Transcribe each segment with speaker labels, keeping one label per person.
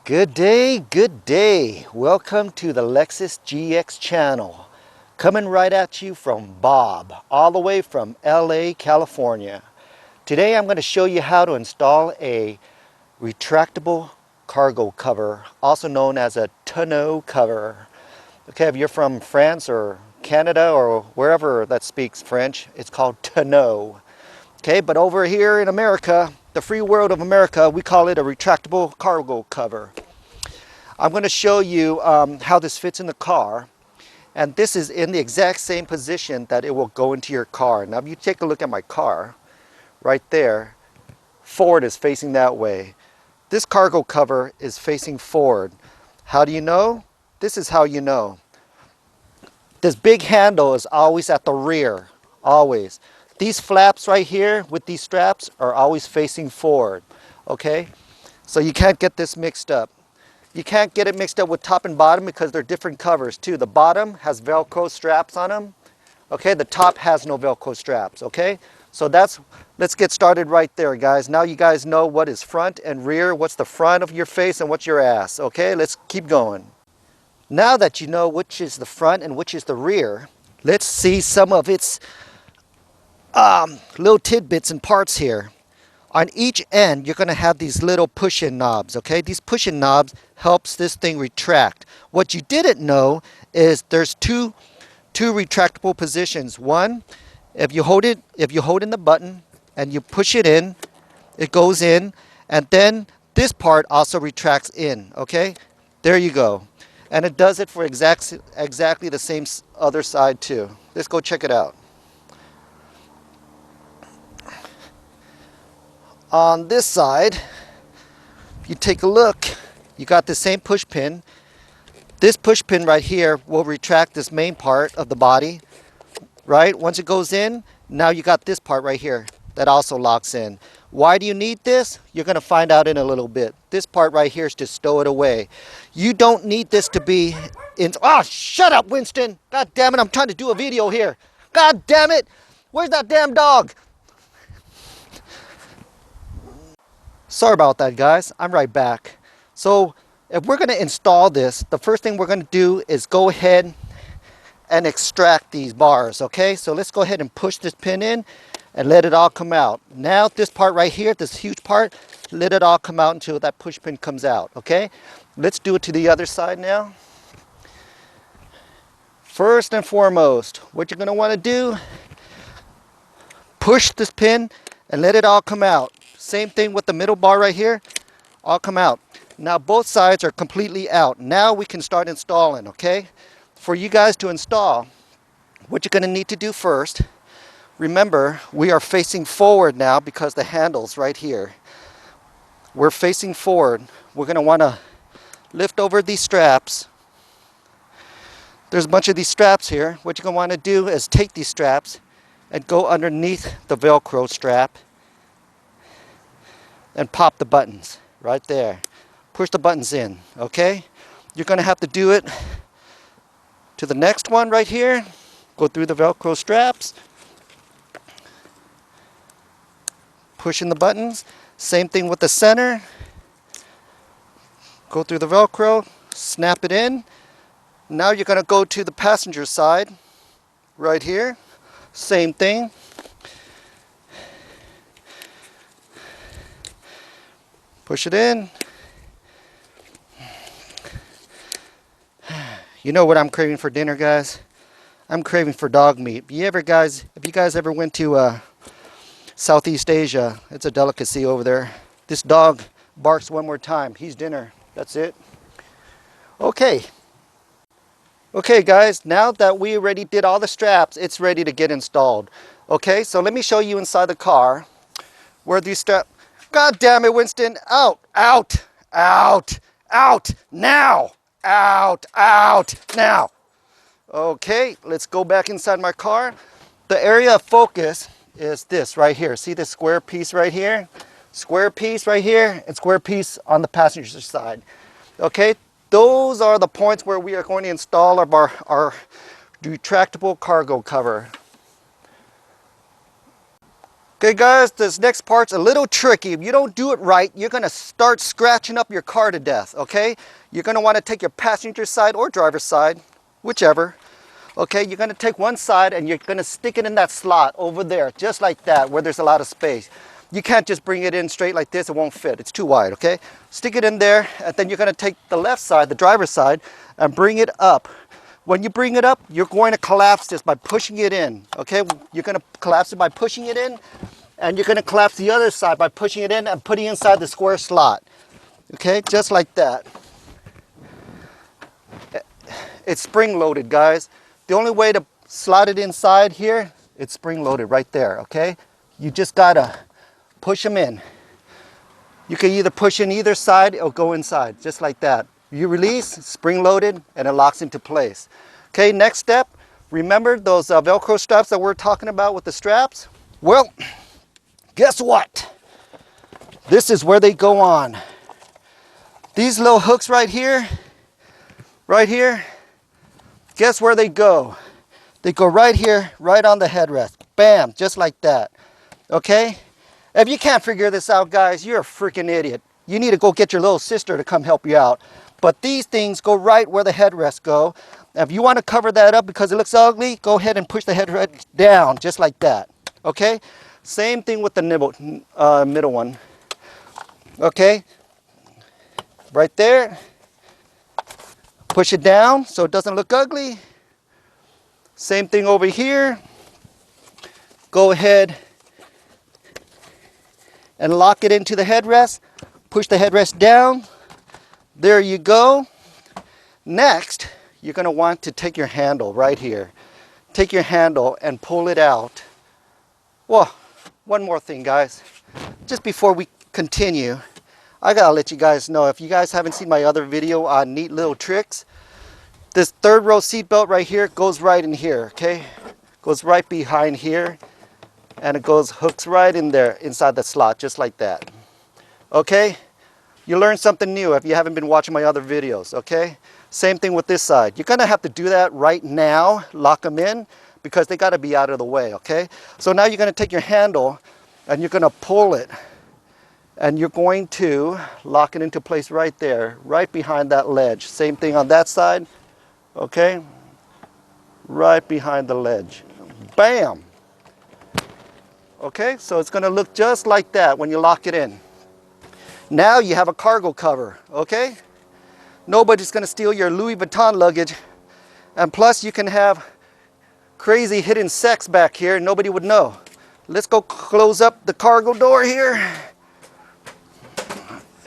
Speaker 1: Good day, good day. Welcome to the Lexus GX channel. Coming right at you from Bob, all the way from LA, California. Today I'm going to show you how to install a retractable cargo cover, also known as a tonneau cover. Okay, if you're from France or Canada or wherever that speaks French, it's called tonneau. Okay, but over here in America, the free world of America, we call it a retractable cargo cover. I'm going to show you how this fits in the car, and this is in the exact same position that it will go into your car. Now if you take a look at my car right there, forward is facing that way. This cargo cover is facing forward. How do you know? This is how you know. This big handle is always at the rear, always. These flaps right here with these straps are always facing forward, okay? So you can't get this mixed up. You can't get it mixed up with top and bottom because they're different covers too. The bottom has Velcro straps on them, okay? The top has no Velcro straps, okay? So let's get started right there, guys. Now you guys know what is front and rear, what's the front of your face and what's your ass, okay? Let's keep going. Now that you know which is the front and which is the rear, let's see some of its little tidbits and parts here. On each end, you're going to have these little push-in knobs, okay? These push-in knobs helps this thing retract. What you didn't know is there's two retractable positions. One, if you hold in the button and you push it in, it goes in, and then this part also retracts in, okay? There you go. And it does it for exactly the same other side too. Let's go check it out. On this side, if you take a look, you got the same push pin. This push pin right here will retract this main part of the body, right? Once it goes in, now you got this part right here that also locks in. Why do you need this? You're going to find out in a little bit. This part right here is to stow it away. You don't need this to be in... Oh, shut up, Winston! God damn it, I'm trying to do a video here. God damn it! Where's that damn dog? Sorry about that, guys. I'm right back. So if we're going to install this, the first thing we're going to do is go ahead and extract these bars, okay? So let's go ahead and push this pin in and let it all come out. Now this part right here, this huge part, let it all come out until that push pin comes out, okay? Let's do it to the other side now. First and foremost, what you're going to want to do, push this pin and let it all come out. Same thing with the middle bar right here, all come out. Now both sides are completely out. Now we can start installing, okay? For you guys to install, what you're going to need to do first, remember we are facing forward now because the handle's right here. We're facing forward. We're going to want to lift over these straps. There's a bunch of these straps here. What you're going to want to do is take these straps and go underneath the Velcro strap and pop the buttons right there. Push the buttons in, okay? You're going to have to do it to the next one right here. Go through the Velcro straps. Push in the buttons. Same thing with the center. Go through the Velcro, snap it in. Now you're going to go to the passenger side right here. Same thing. Push it in. You know what I'm craving for dinner, guys? I'm craving for dog meat. If you guys ever went to Southeast Asia, it's a delicacy over there. This dog barks one more time. He's dinner. That's it. Okay. Okay, guys, now that we already did all the straps, it's ready to get installed. Okay, so let me show you inside the car where these straps... God damn it, Winston. Out, out, out, out, now. Out, out, now. Okay, let's go back inside my car. The area of focus is this right here. See this square piece right here? Square piece right here and square piece on the passenger side. Okay, those are the points where we are going to install our retractable cargo cover. Okay guys, this next part's a little tricky. If you don't do it right, you're gonna start scratching up your car to death, okay? You're gonna wanna take your passenger side or driver's side, whichever. Okay, you're gonna take one side and you're gonna stick it in that slot over there, just like that, where there's a lot of space. You can't just bring it in straight like this, it won't fit, it's too wide, okay? Stick it in there, and then you're gonna take the left side, the driver's side, and bring it up. When you bring it up, you're going to collapse this by pushing it in, okay? You're gonna collapse it by pushing it in, and you're gonna collapse the other side by pushing it in and putting it inside the square slot. Okay, just like that. It's spring loaded, guys. The only way to slot it inside here, it's spring loaded right there, okay? You just gotta push them in. You can either push in either side or go inside, just like that. You release, spring loaded, and it locks into place. Okay, next step, remember those Velcro straps that we're talking about with the straps? Well, guess what? This is where they go on. These little hooks right here, guess where they go? They go right here, right on the headrest. Bam, just like that. Okay? If you can't figure this out, guys, you're a freaking idiot. You need to go get your little sister to come help you out. But these things go right where the headrests go. If you want to cover that up because it looks ugly, go ahead and push the headrest down, just like that. Okay? Same thing with the middle one. Okay? Right there. Push it down so it doesn't look ugly. Same thing over here. Go ahead and lock it into the headrest. Push the headrest down. There you go. Next, you're going to want to take your handle right here. Take your handle and pull it out. Well, one more thing, guys. Just before we continue, I gotta let you guys know, if you guys haven't seen my other video on neat little tricks, this third row seat belt right here goes right in here, okay? Goes right behind here, and it hooks right in there inside the slot, just like that. Okay? You learned something new if you haven't been watching my other videos, okay? Same thing with this side. You're gonna have to do that right now, lock them in, because they gotta be out of the way, okay? So now you're gonna take your handle and you're gonna pull it, and you're going to lock it into place right there, right behind that ledge. Same thing on that side, okay? Right behind the ledge. Bam! Okay, so it's gonna look just like that when you lock it in. Now you have a cargo cover, okay? Nobody's gonna steal your Louis Vuitton luggage, and plus you can have crazy hidden sex back here and nobody would know. Let's go close up the cargo door here,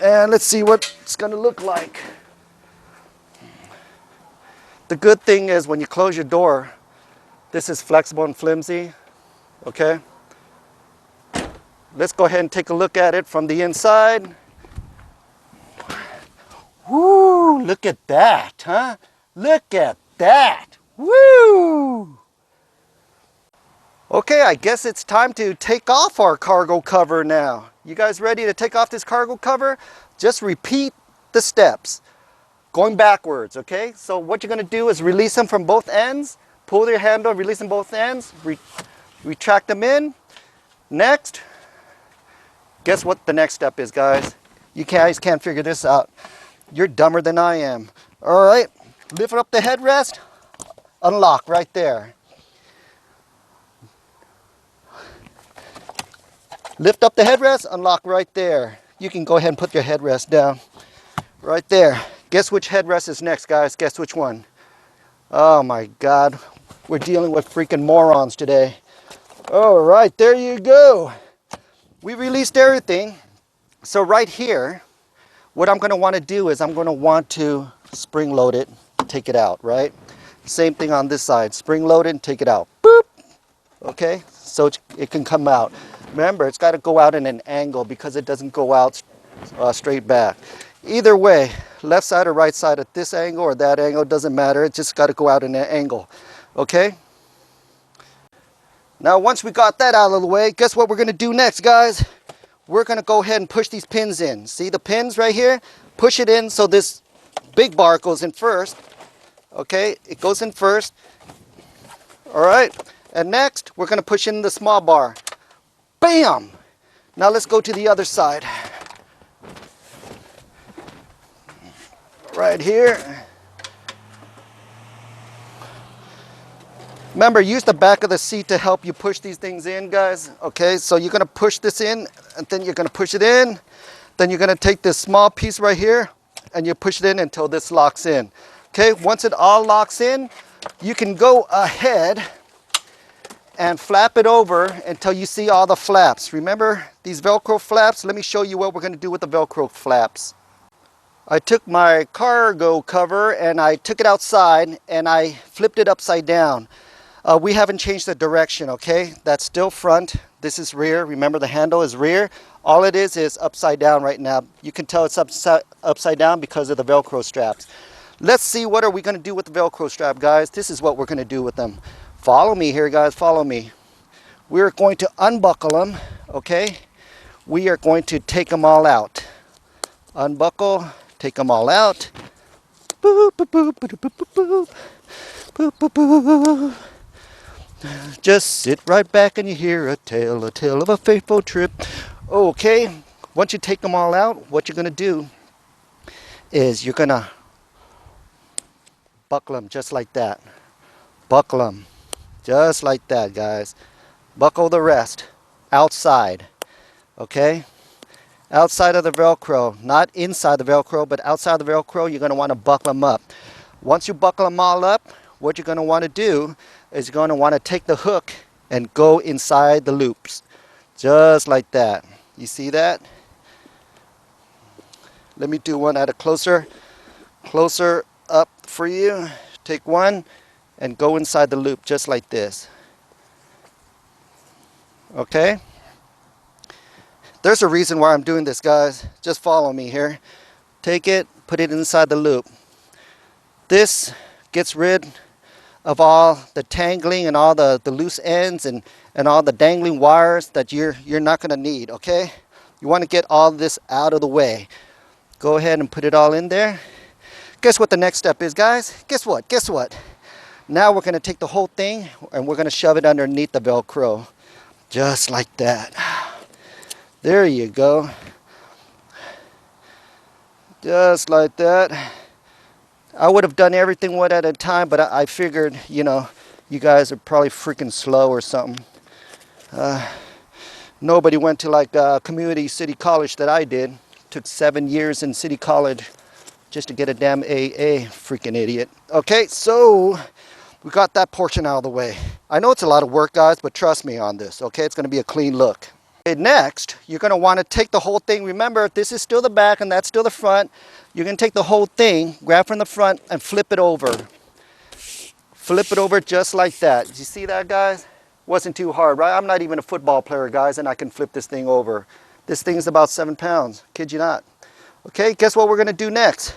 Speaker 1: and let's see what it's gonna look like. The good thing is when you close your door, this is flexible and flimsy, okay? Let's go ahead and take a look at it from the inside. Woo, look at that, huh? Look at that, woo! Okay, I guess it's time to take off our cargo cover now. You guys ready to take off this cargo cover? Just repeat the steps, going backwards, okay? So what you're gonna do is release them from both ends, pull your handle, release them both ends, retract them in. Next, guess what the next step is, guys? You guys can't figure this out. You're dumber than I am. All right, lift up the headrest, unlock right there. Lift up the headrest, unlock right there. You can go ahead and put your headrest down right there. Guess which headrest is next, guys? Guess which one? Oh my God, we're dealing with freaking morons today. All right, there you go. We released everything. So right here, what I'm gonna wanna do is I'm gonna want to spring load it, take it out, right? Same thing on this side, spring load it and take it out. Boop! Okay, so it can come out. Remember, it's gotta go out in an angle because it doesn't go out straight back. Either way, left side or right side at this angle or that angle, doesn't matter. It just gotta go out in an angle, okay? Now, once we got that out of the way, guess what we're gonna do next, guys? We're gonna go ahead and push these pins in. See the pins right here? Push it in so this big bar goes in first. Okay, it goes in first. All right, and next we're gonna push in the small bar. Bam! Now let's go to the other side. Right here. Remember, use the back of the seat to help you push these things in, guys. Okay, so you're gonna push this in, and then you're gonna push it in. Then you're gonna take this small piece right here, and you push it in until this locks in. Okay, once it all locks in, you can go ahead and flap it over until you see all the flaps. Remember these Velcro flaps? Let me show you what we're gonna do with the Velcro flaps. I took my cargo cover and I took it outside and I flipped it upside down. We haven't changed the direction, okay? That's still front. This is rear. Remember, the handle is rear. All it is upside down right now. You can tell it's upside down because of the Velcro straps. Let's see, what are we going to do with the Velcro strap, guys? This is what we're going to do with them. Follow me here, guys. Follow me. We're going to unbuckle them, okay? We are going to take them all out. Unbuckle, take them all out. Boop, boop, boop, boop, boop, boop, boop. Boop, boop, boop. Just sit right back and you hear a tale of a faithful trip. Okay, once you take them all out, what you're going to do is you're going to buckle them just like that. Buckle them just like that, guys. Buckle the rest outside, okay? Outside of the Velcro, not inside the Velcro, but outside the Velcro, you're going to want to buckle them up. Once you buckle them all up, what you're going to want to do is you're going to want to take the hook and go inside the loops. Just like that. You see that? Let me do one at a closer up for you. Take one and go inside the loop just like this. Okay? There's a reason why I'm doing this, guys. Just follow me here. Take it, put it inside the loop. This gets rid of all the tangling and all the loose ends and all the dangling wires that you're not going to need, okay? You want to get all this out of the way. Go ahead and put it all in there. Guess what the next step is, guys? Guess what? Guess what? Now we're going to take the whole thing and we're going to shove it underneath the Velcro. Just like that. There you go. Just like that. I would have done everything one at a time, but I figured, you know, you guys are probably freaking slow or something. Nobody went to like community city college that I did. Took 7 years in city college just to get a damn AA. Freaking idiot. Okay, so we got that portion out of the way. I know it's a lot of work, guys, but trust me on this, okay? It's going to be a clean look. Okay, next, you're going to want to take the whole thing. Remember, this is still the back and that's still the front. You're going to take the whole thing, grab from the front, and flip it over. Flip it over just like that. Did you see that, guys? Wasn't too hard, right? I'm not even a football player, guys, and I can flip this thing over. This thing is about 7 pounds. Kid you not. Okay, guess what we're going to do next?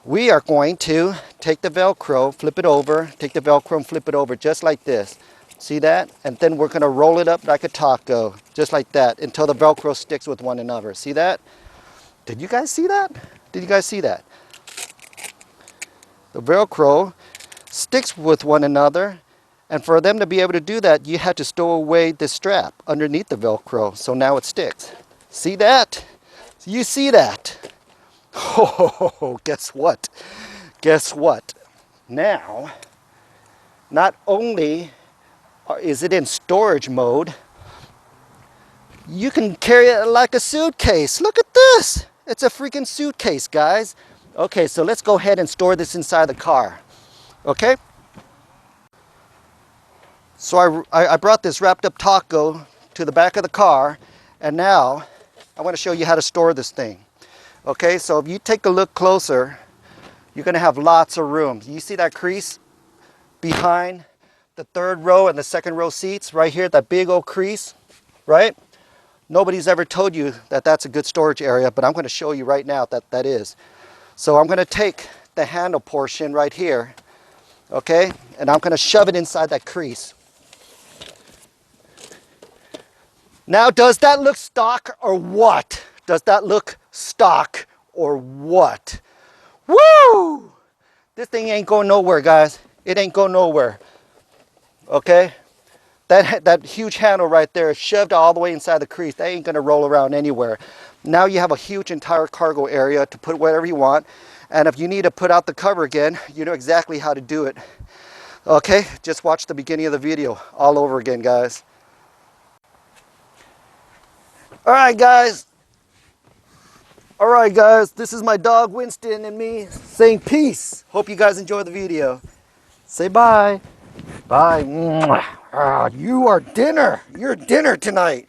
Speaker 1: We are going to take the Velcro, flip it over, take the Velcro and flip it over just like this. See that? And then we're going to roll it up like a taco, just like that, until the Velcro sticks with one another. See that? Did you guys see that? Did you guys see that? The Velcro sticks with one another, and for them to be able to do that, you had to stow away this strap underneath the Velcro, so now it sticks. See that? You see that? Oh, guess what? Guess what? Now, not only is it in storage mode, you can carry it like a suitcase. Look at this. It's a freaking suitcase, guys. Okay, so let's go ahead and store this inside the car. Okay? So I brought this wrapped up taco to the back of the car, and now I want to show you how to store this thing. Okay, so if you take a look closer, you're going to have lots of room. You see that crease behind the third row and the second row seats right here, that big old crease, right? Nobody's ever told you that that's a good storage area, but I'm going to show you right now that that is. So I'm going to take the handle portion right here, okay, and I'm going to shove it inside that crease. Now, does that look stock or what? Does that look stock or what? Woo! This thing ain't going nowhere, guys. It ain't going nowhere. Okay? that huge handle right there is shoved all the way inside the crease. They ain't gonna roll around anywhere. Now you have a huge entire cargo area to put whatever you want. And if you need to put out the cover again, you know exactly how to do it. Okay, just watch the beginning of the video all over again, guys. All right, guys. All right, guys, this is my dog Winston and me saying peace. Hope you guys enjoy the video. Say bye. Bye. You are dinner. You're dinner tonight.